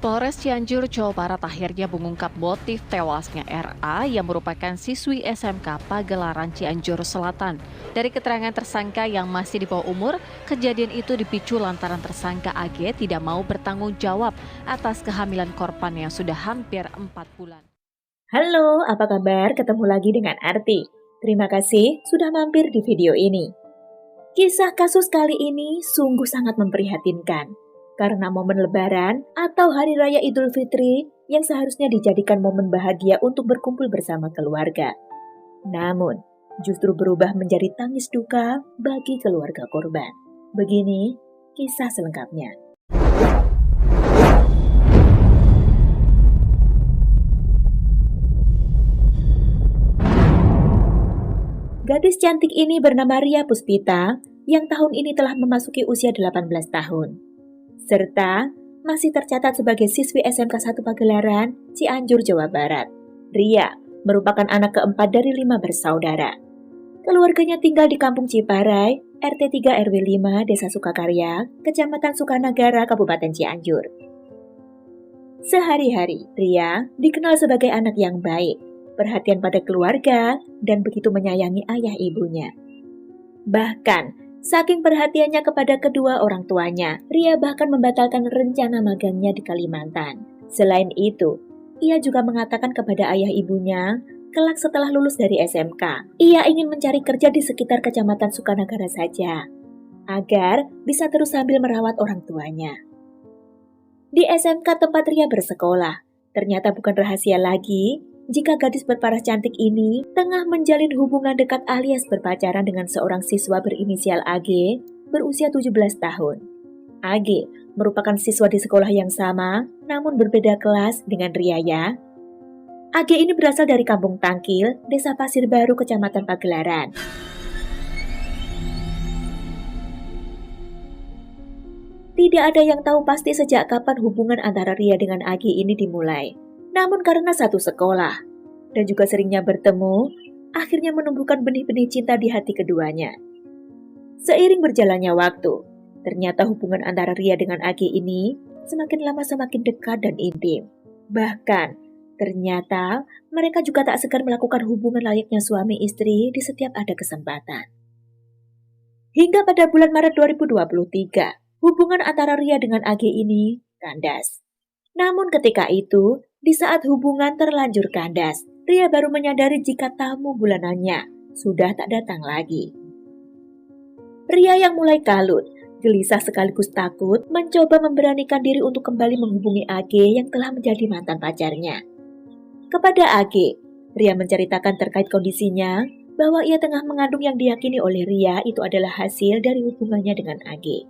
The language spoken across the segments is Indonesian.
Polres Cianjur, Jawa Barat akhirnya mengungkap motif tewasnya RA yang merupakan siswi SMK Pagelaran Cianjur Selatan. Dari keterangan tersangka yang masih di bawah umur, kejadian itu dipicu lantaran tersangka AG tidak mau bertanggung jawab atas kehamilan korban yang sudah hampir 4 bulan. Halo, apa kabar? Ketemu lagi dengan Arti. Terima kasih sudah mampir di video ini. Kisah kasus kali ini sungguh sangat memprihatinkan. Karena momen Lebaran atau Hari Raya Idul Fitri yang seharusnya dijadikan momen bahagia untuk berkumpul bersama keluarga. Namun, justru berubah menjadi tangis duka bagi keluarga korban. Begini kisah selengkapnya. Gadis cantik ini bernama Ria Puspita yang tahun ini telah memasuki usia 18 tahun. Serta masih tercatat sebagai siswi SMK 1 Pagelaran, Cianjur, Jawa Barat. Ria merupakan anak keempat dari 5 bersaudara. Keluarganya tinggal di Kampung Ciparai, RT 3 RW 5, Desa Sukakarya, Kecamatan Sukanagara, Kabupaten Cianjur. Sehari-hari, Ria dikenal sebagai anak yang baik, perhatian pada keluarga, dan begitu menyayangi ayah ibunya. Bahkan, saking perhatiannya kepada kedua orang tuanya, Ria bahkan membatalkan rencana magangnya di Kalimantan. Selain itu, ia juga mengatakan kepada ayah ibunya, kelak setelah lulus dari SMK, ia ingin mencari kerja di sekitar Kecamatan Sukanagara saja, agar bisa terus sambil merawat orang tuanya. Di SMK tempat Ria bersekolah, ternyata bukan rahasia lagi jika gadis berparas cantik ini tengah menjalin hubungan dekat alias berpacaran dengan seorang siswa berinisial AG berusia 17 tahun. AG merupakan siswa di sekolah yang sama, namun berbeda kelas dengan Ria ya. AG ini berasal dari Kampung Tangkil, Desa Pasir Baru, Kecamatan Pagelaran. Tidak ada yang tahu pasti sejak kapan hubungan antara Ria dengan AG ini dimulai. Namun karena satu sekolah, dan juga seringnya bertemu, akhirnya menumbuhkan benih-benih cinta di hati keduanya. Seiring berjalannya waktu, ternyata hubungan antara Ria dengan AG ini semakin lama semakin dekat dan intim. Bahkan, ternyata mereka juga tak segan melakukan hubungan layaknya suami istri di setiap ada kesempatan. Hingga pada bulan Maret 2023, hubungan antara Ria dengan AG ini kandas. Namun ketika itu, di saat hubungan terlanjur kandas, Ria baru menyadari jika tamu bulanannya sudah tak datang lagi. Ria yang mulai kalut, gelisah sekaligus takut, mencoba memberanikan diri untuk kembali menghubungi AG yang telah menjadi mantan pacarnya. Kepada AG, Ria menceritakan terkait kondisinya bahwa ia tengah mengandung yang diyakini oleh Ria itu adalah hasil dari hubungannya dengan AG.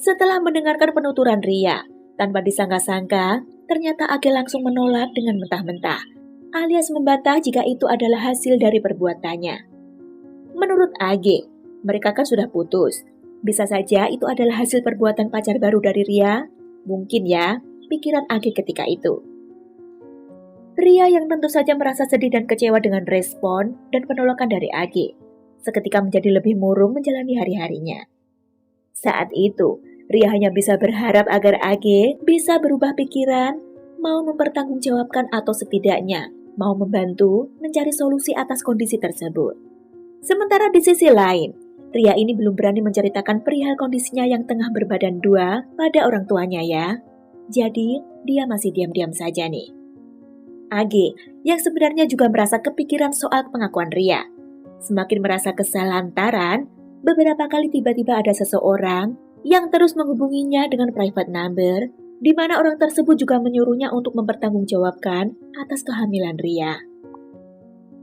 Setelah mendengarkan penuturan Ria, tanpa disangka-sangka, ternyata AG langsung menolak dengan mentah-mentah, alias membantah jika itu adalah hasil dari perbuatannya. Menurut AG, mereka kan sudah putus. Bisa saja itu adalah hasil perbuatan pacar baru dari Ria. Mungkin ya, pikiran AG ketika itu. Ria yang tentu saja merasa sedih dan kecewa dengan respon dan penolakan dari AG, seketika menjadi lebih murung menjalani hari-harinya. Saat itu, Ria hanya bisa berharap agar AG bisa berubah pikiran, mau mempertanggungjawabkan atau setidaknya mau membantu mencari solusi atas kondisi tersebut. Sementara di sisi lain, Ria ini belum berani menceritakan perihal kondisinya yang tengah berbadan dua pada orang tuanya ya. Jadi, dia masih diam-diam saja nih. AG yang sebenarnya juga merasa kepikiran soal pengakuan Ria. Semakin merasa kesal lantaran beberapa kali tiba-tiba ada seseorang yang terus menghubunginya dengan private number, di mana orang tersebut juga menyuruhnya untuk mempertanggungjawabkan atas kehamilan Ria.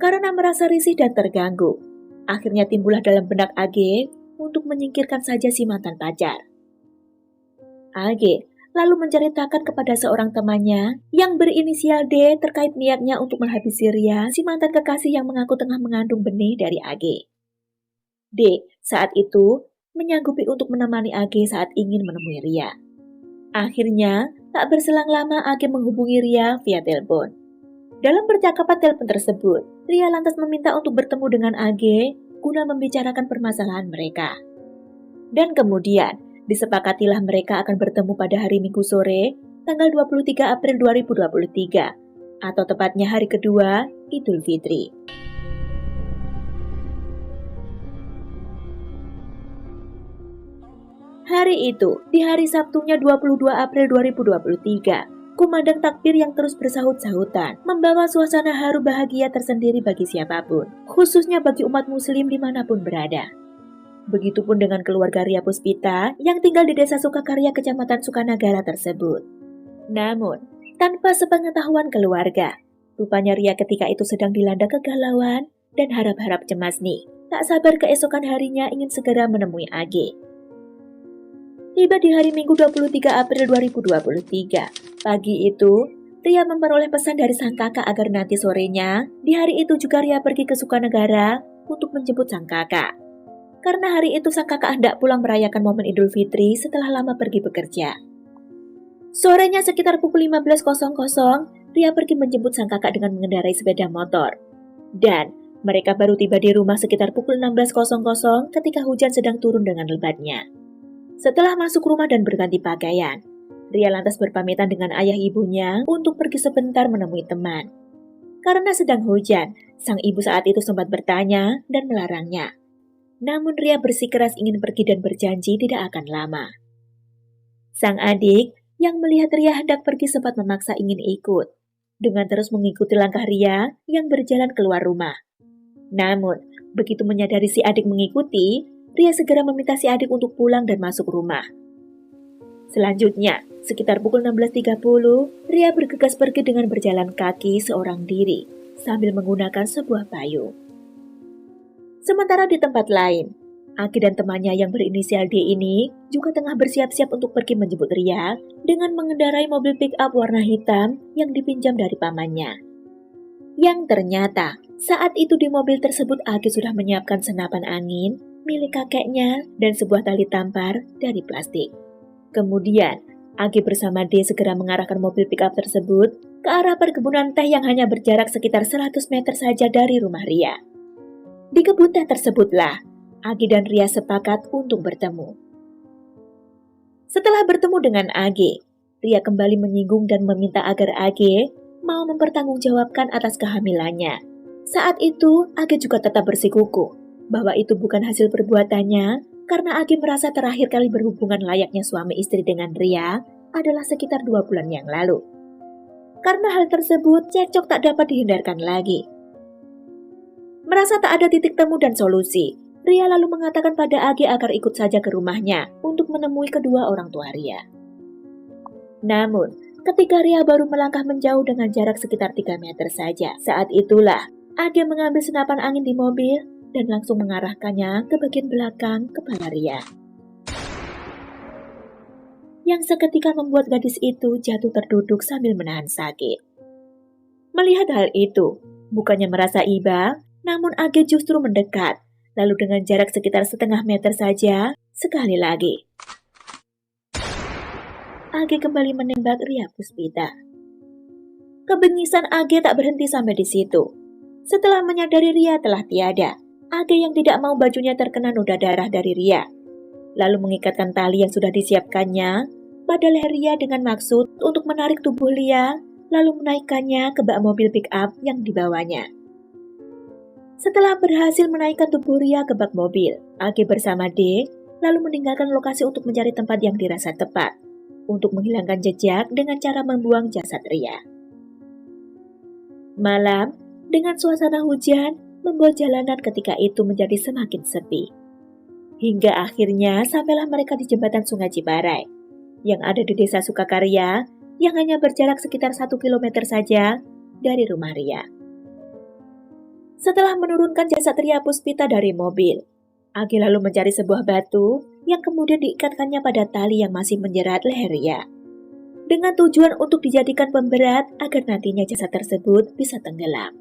Karena merasa risih dan terganggu, akhirnya timbullah dalam benak AG untuk menyingkirkan saja si mantan pacar. AG lalu menceritakan kepada seorang temannya yang berinisial D terkait niatnya untuk menghabisi Ria, si mantan kekasih yang mengaku tengah mengandung benih dari AG. D saat itu menyanggupi untuk menemani AG saat ingin menemui Ria. Akhirnya, tak berselang lama AG menghubungi Ria via telepon. Dalam percakapan telepon tersebut, Ria lantas meminta untuk bertemu dengan AG guna membicarakan permasalahan mereka. Dan kemudian, Disepakatilah mereka akan bertemu pada hari Minggu sore, tanggal 23 April 2023, atau tepatnya hari kedua Idul Fitri. Hari itu, di hari Sabtunya 22 April 2023, kumandang takbir yang terus bersahut-sahutan membawa suasana haru bahagia tersendiri bagi siapapun, khususnya bagi umat muslim dimanapun berada. Begitupun dengan keluarga Ria Puspita yang tinggal di Desa Sukakarya, Kecamatan Sukanagara tersebut. Namun, tanpa sepengetahuan keluarga, rupanya Ria ketika itu sedang dilanda kegalauan dan harap-harap cemas nih. Tak sabar keesokan harinya ingin segera menemui Age. Tiba di hari Minggu 23 April 2023, pagi itu, Ria memperoleh pesan dari sang kakak agar nanti sorenya, di hari itu juga Ria pergi ke Sukanagara untuk menjemput sang kakak. Karena hari itu sang kakak hendak pulang merayakan momen Idul Fitri setelah lama pergi bekerja. Sorenya sekitar pukul 15.00, Ria pergi menjemput sang kakak dengan mengendarai sepeda motor. Dan mereka baru tiba di rumah sekitar pukul 16.00 ketika hujan sedang turun dengan lebatnya. Setelah masuk rumah dan berganti pakaian, Ria lantas berpamitan dengan ayah ibunya untuk pergi sebentar menemui teman. Karena sedang hujan, sang ibu saat itu sempat bertanya dan melarangnya. Namun Ria bersikeras ingin pergi dan berjanji tidak akan lama. Sang adik yang melihat Ria hendak pergi sempat memaksa ingin ikut, dengan terus mengikuti langkah Ria yang berjalan keluar rumah. Namun, begitu menyadari si adik mengikuti, Ria segera meminta si adik untuk pulang dan masuk rumah. Selanjutnya, sekitar pukul 16.30, Ria bergegas pergi dengan berjalan kaki seorang diri, sambil menggunakan sebuah payung. Sementara di tempat lain, Age dan temannya yang berinisial D ini juga tengah bersiap-siap untuk pergi menjemput Ria dengan mengendarai mobil pick-up warna hitam yang dipinjam dari pamannya. Yang ternyata, saat itu di mobil tersebut Age sudah menyiapkan senapan angin milik kakeknya dan sebuah tali tampar dari plastik. Kemudian, Age bersama D segera mengarahkan mobil pick-up tersebut ke arah perkebunan teh yang hanya berjarak sekitar 100 meter saja dari rumah Ria. Di kebun teh tersebutlah, Age dan Ria sepakat untuk bertemu. Setelah bertemu dengan Age, Ria kembali menyinggung dan meminta agar Age mau mempertanggungjawabkan atas kehamilannya. Saat itu, Age juga tetap bersikukuh bahwa itu bukan hasil perbuatannya karena Age merasa terakhir kali berhubungan layaknya suami istri dengan Ria adalah sekitar 2 bulan yang lalu. Karena hal tersebut, cekcok tak dapat dihindarkan lagi. Merasa tak ada titik temu dan solusi, Ria lalu mengatakan pada Age agar ikut saja ke rumahnya untuk menemui kedua orang tua Ria. Namun, ketika Ria baru melangkah menjauh dengan jarak sekitar 3 meter saja, saat itulah Age mengambil senapan angin di mobil dan langsung mengarahkannya ke bagian belakang kepala Ria. Yang seketika membuat gadis itu jatuh terduduk sambil menahan sakit. Melihat hal itu, bukannya merasa iba, namun Age justru mendekat, lalu dengan jarak sekitar setengah meter saja, sekali lagi. Age kembali menembak Ria Puspita. Kebengisan Age tak berhenti sampai di situ. Setelah menyadari Ria telah tiada, Age yang tidak mau bajunya terkena noda darah dari Ria, lalu mengikatkan tali yang sudah disiapkannya pada leher Ria dengan maksud untuk menarik tubuh Ria, lalu menaikkannya ke bak mobil pick-up yang dibawanya. Setelah berhasil menaikkan tubuh Ria ke bak mobil, Age bersama D lalu meninggalkan lokasi untuk mencari tempat yang dirasa tepat untuk menghilangkan jejak dengan cara membuang jasad Ria. Malam, dengan suasana hujan, membuat jalanan ketika itu menjadi semakin sepi. Hingga akhirnya sampailah mereka di jembatan Sungai Ciparai yang ada di Desa Sukakarya yang hanya berjarak sekitar 1 kilometer saja dari rumah Ria. Setelah menurunkan jasad Ria Puspita dari mobil, Age lalu mencari sebuah batu yang kemudian diikatkannya pada tali yang masih menjerat leher Ria, dengan tujuan untuk dijadikan pemberat agar nantinya jasad tersebut bisa tenggelam.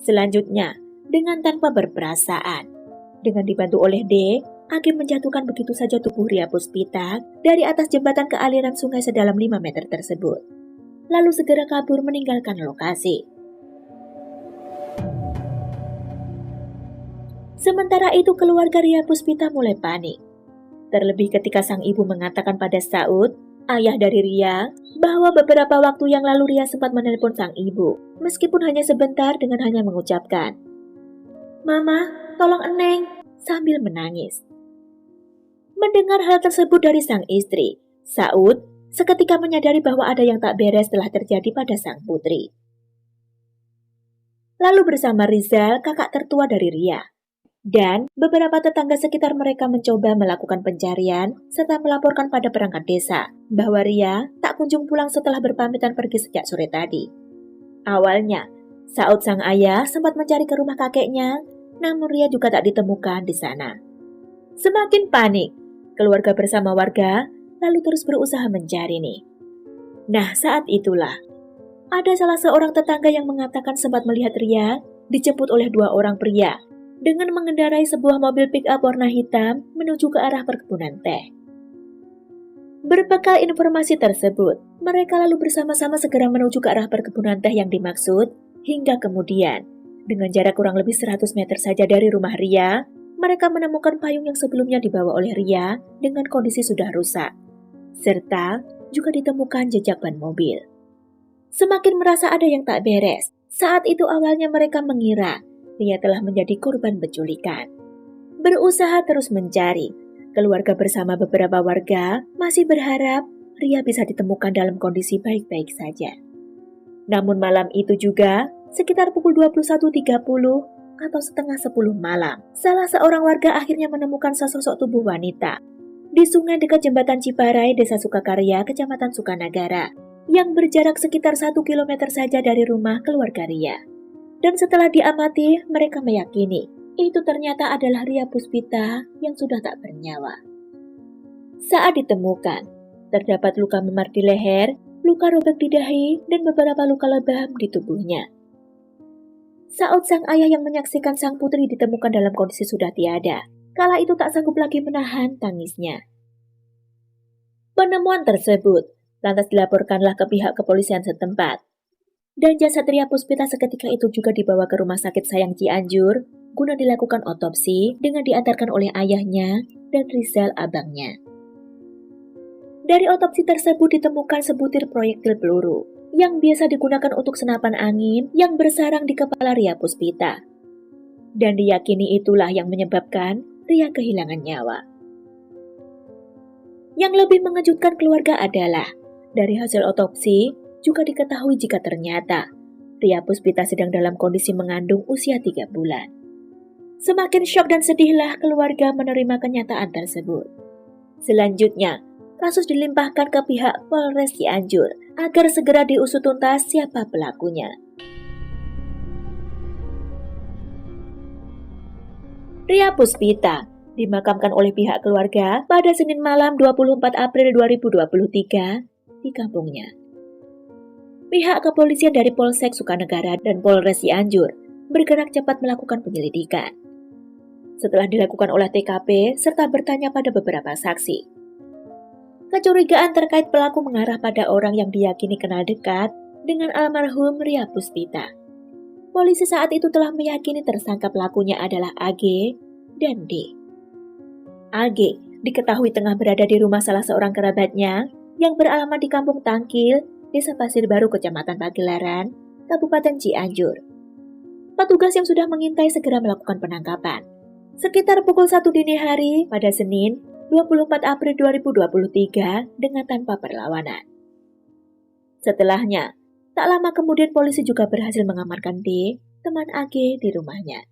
Selanjutnya, dengan tanpa berperasaan, dengan dibantu oleh D, Age menjatuhkan begitu saja tubuh Ria Puspita dari atas jembatan ke aliran sungai sedalam 5 meter tersebut, lalu segera kabur meninggalkan lokasi. Sementara itu keluarga Ria Puspita mulai panik. Terlebih ketika sang ibu mengatakan pada Saud, ayah dari Ria, bahwa beberapa waktu yang lalu Ria sempat menelpon sang ibu, meskipun hanya sebentar dengan hanya mengucapkan, "Mama, tolong Eneng," sambil menangis. Mendengar hal tersebut dari sang istri, Saud seketika menyadari bahwa ada yang tak beres telah terjadi pada sang putri. Lalu bersama Rizal, kakak tertua dari Ria, dan beberapa tetangga sekitar mereka mencoba melakukan pencarian serta melaporkan pada perangkat desa bahwa Ria tak kunjung pulang setelah berpamitan pergi sejak sore tadi. Awalnya, Saud sang ayah sempat mencari ke rumah kakeknya, namun Ria juga tak ditemukan di sana. Semakin panik, keluarga bersama warga lalu terus berusaha mencari nih. Nah, saat itulah ada salah seorang tetangga yang mengatakan sempat melihat Ria dijemput oleh dua orang pria dengan mengendarai sebuah mobil pick-up warna hitam menuju ke arah perkebunan teh. Berbekal informasi tersebut, mereka lalu bersama-sama segera menuju ke arah perkebunan teh yang dimaksud, hingga kemudian, dengan jarak kurang lebih 100 meter saja dari rumah Ria, mereka menemukan payung yang sebelumnya dibawa oleh Ria dengan kondisi sudah rusak, serta juga ditemukan jejak ban mobil. Semakin merasa ada yang tak beres, saat itu awalnya mereka mengira Ria telah menjadi korban penculikan. Berusaha terus mencari, keluarga bersama beberapa warga masih berharap Ria bisa ditemukan dalam kondisi baik-baik saja. Namun malam itu juga, sekitar pukul 21.30 atau setengah 10 malam, salah seorang warga akhirnya menemukan sesosok tubuh wanita di sungai dekat jembatan Ciparai, Desa Sukakarya, Kecamatan Sukanagara, yang berjarak sekitar 1 kilometer saja dari rumah keluarga Ria. Dan setelah diamati, mereka meyakini itu ternyata adalah Ria Puspita yang sudah tak bernyawa. Saat ditemukan, terdapat luka memar di leher, luka robek di dahi, dan beberapa luka lebam di tubuhnya. Saud sang ayah yang menyaksikan sang putri ditemukan dalam kondisi sudah tiada, kala itu tak sanggup lagi menahan tangisnya. Penemuan tersebut lantas dilaporkanlah ke pihak kepolisian setempat. Dan jasad Ria Puspita seketika itu juga dibawa ke Rumah Sakit Sayang Cianjur guna dilakukan otopsi dengan diantarkan oleh ayahnya dan Rizal abangnya. Dari otopsi tersebut ditemukan sebutir proyektil peluru yang biasa digunakan untuk senapan angin yang bersarang di kepala Ria Puspita. Dan diyakini itulah yang menyebabkan Ria kehilangan nyawa. Yang lebih mengejutkan keluarga adalah dari hasil otopsi juga diketahui jika ternyata Ria Puspita sedang dalam kondisi mengandung usia 3 bulan. Semakin syok dan sedihlah keluarga menerima kenyataan tersebut. Selanjutnya, kasus dilimpahkan ke pihak Polres Cianjur agar segera diusut tuntas siapa pelakunya. Ria Puspita dimakamkan oleh pihak keluarga pada Senin malam 24 April 2023 di kampungnya. Pihak kepolisian dari Polsek Sukanegara dan Polres Cianjur bergerak cepat melakukan penyelidikan. Setelah dilakukan olah TKP serta bertanya pada beberapa saksi, kecurigaan terkait pelaku mengarah pada orang yang diyakini kenal dekat dengan almarhum Ria Puspita. Polisi saat itu telah meyakini tersangka pelakunya adalah AG dan D. AG diketahui tengah berada di rumah salah seorang kerabatnya yang beralamat di Kampung Tangkil, Desa Pasir Baru, Kecamatan Pagelaran, Kabupaten Cianjur. Petugas yang sudah mengintai segera melakukan penangkapan. Sekitar pukul 1 dini hari pada Senin 24 April 2023 dengan tanpa perlawanan. Setelahnya, tak lama kemudian polisi juga berhasil mengamankan D, teman AG, di rumahnya.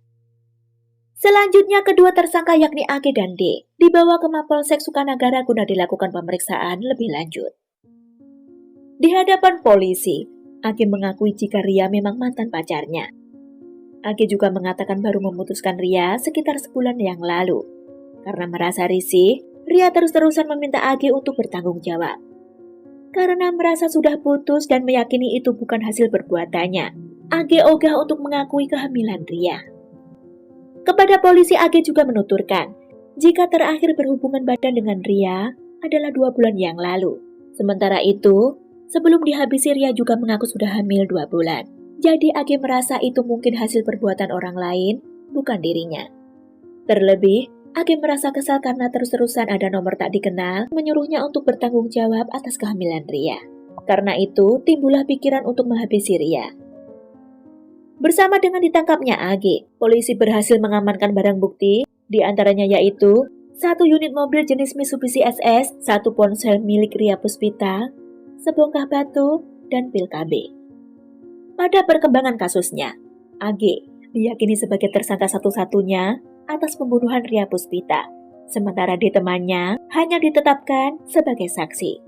Selanjutnya kedua tersangka yakni AG dan D dibawa ke Mapolsek Sukanagara guna dilakukan pemeriksaan lebih lanjut. Di hadapan polisi, AG mengakui jika Ria memang mantan pacarnya. AG juga mengatakan baru memutuskan Ria sekitar sebulan yang lalu. Karena merasa risih, Ria terus-terusan meminta AG untuk bertanggung jawab. Karena merasa sudah putus dan meyakini itu bukan hasil perbuatannya, AG ogah untuk mengakui kehamilan Ria. Kepada polisi, AG juga menuturkan jika terakhir berhubungan badan dengan Ria adalah 2 bulan yang lalu. Sementara itu, sebelum dihabisi Ria juga mengaku sudah hamil 2 bulan. Jadi AG merasa itu mungkin hasil perbuatan orang lain, bukan dirinya. Terlebih, Age merasa kesal karena terus-terusan ada nomor tak dikenal menyuruhnya untuk bertanggung jawab atas kehamilan Ria. Karena itu, timbullah pikiran untuk menghabisi Ria. Bersama dengan ditangkapnya Age, polisi berhasil mengamankan barang bukti, di antaranya yaitu 1 unit mobil jenis Mitsubishi SS, 1 ponsel milik Ria Puspita, sebongkah batu, dan pil KB. Pada perkembangan kasusnya, Age diyakini sebagai tersangka satu-satunya atas pembunuhan Ria Puspita, sementara D temannya hanya ditetapkan sebagai saksi.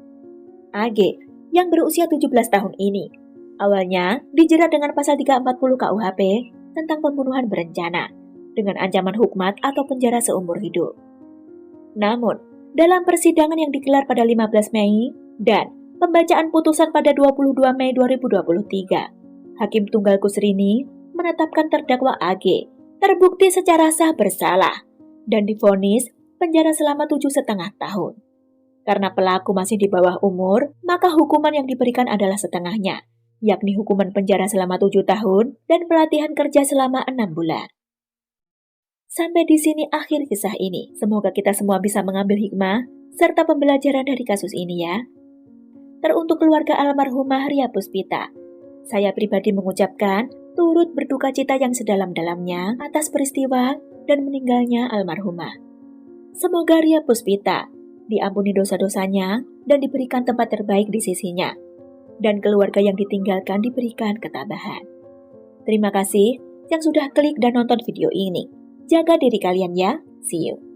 Age yang berusia 17 tahun ini awalnya dijerat dengan pasal 340 KUHP tentang pembunuhan berencana dengan ancaman hukmat atau penjara seumur hidup. Namun, dalam persidangan yang digelar pada 15 Mei dan pembacaan putusan pada 22 Mei 2023, Hakim Tunggal Kusrini menetapkan terdakwa AG terbukti secara sah bersalah dan divonis penjara selama 7,5 tahun. Karena pelaku masih di bawah umur, maka hukuman yang diberikan adalah setengahnya, yakni hukuman penjara selama 7 tahun dan pelatihan kerja selama 6 bulan. Sampai di sini akhir kisah ini. Semoga kita semua bisa mengambil hikmah serta pembelajaran dari kasus ini ya. Teruntuk keluarga almarhumah Ria Puspita, saya pribadi mengucapkan turut berduka cita yang sedalam-dalamnya atas peristiwa dan meninggalnya almarhumah. Semoga Ria Puspita diampuni dosa-dosanya dan diberikan tempat terbaik di sisinya, dan keluarga yang ditinggalkan diberikan ketabahan. Terima kasih yang sudah klik dan nonton video ini. Jaga diri kalian ya. See you.